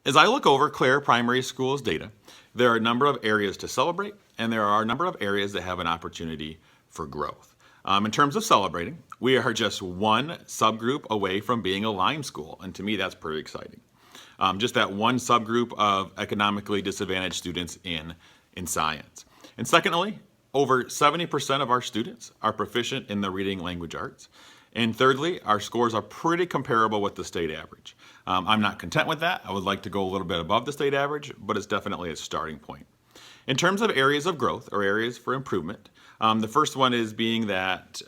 As I look over Clare Primary School's data, there are a number of areas to celebrate, and there are a number of areas that have an opportunity for growth. In terms of celebrating, we are just one subgroup away from being a Lyme school, and to me that's pretty exciting. Just that one subgroup of economically disadvantaged students in science. And secondly, over 70% of our students are proficient in the reading language arts. And thirdly, our scores are pretty comparable with the state average. I'm not content with that. I would like to go a little bit above the state average, but it's definitely a starting point. In terms of areas of growth or areas for improvement, the first one is being that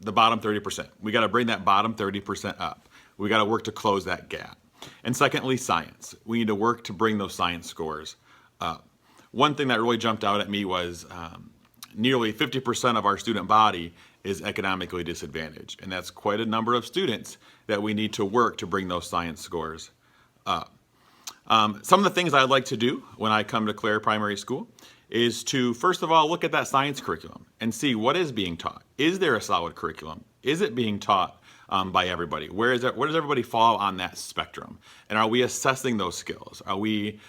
the bottom 30%. We got to bring that bottom 30% up. We got to work to close that gap. And secondly, science. We need to work to bring those science scores up. One thing that really jumped out at me was nearly 50% of our student body is economically disadvantaged. And that's quite a number of students that we need to work to bring those science scores up. Some of the things I'd like to do when I come to Clare Primary School is to, first of all, look at that science curriculum and see what is being taught. Is there a solid curriculum? Is it being taught by everybody? Where does everybody fall on that spectrum? And are we assessing those skills? Are we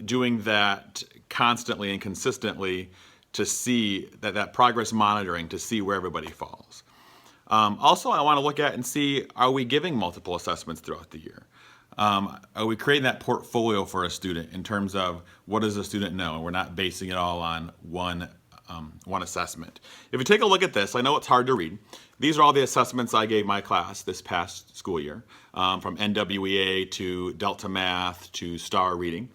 doing that constantly and consistently to see that progress monitoring to see where everybody falls? Also, I want to look at and see, are we giving multiple assessments throughout the year? Are we creating that portfolio for a student in terms of what does a student know? And we're not basing it all on one assessment. If you take a look at this, I know it's hard to read. These are all the assessments I gave my class this past school year, from NWEA to Delta Math to STAR Reading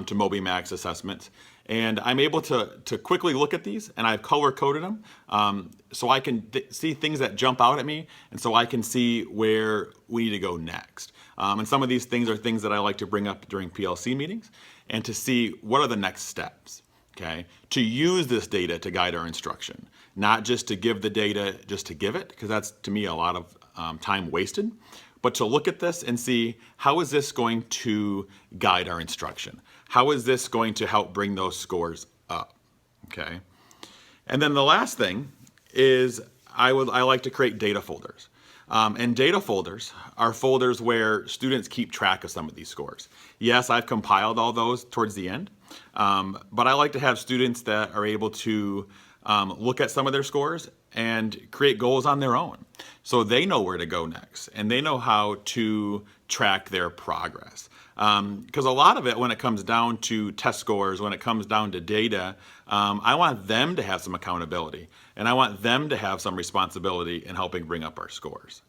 to Moby Max assessments. And I'm able to quickly look at these, and I've color-coded them so I can see things that jump out at me, and so I can see where we need to go next. And some of these things are things that I like to bring up during PLC meetings and to see what are the next steps, okay? To use this data to guide our instruction, not just to give the data just to give it, because that's, to me, a lot of time wasted, but to look at this and see, how is this going to guide our instruction? How is this going to help bring those scores up, okay? And then the last thing is I like to create data folders. And data folders are folders where students keep track of some of these scores. Yes, I've compiled all those towards the end, but I like to have students that are able to look at some of their scores and create goals on their own. So they know where to go next and they know how to track their progress. Because a lot of it, when it comes down to test scores, when it comes down to data, I want them to have some accountability and I want them to have some responsibility in helping bring up our scores.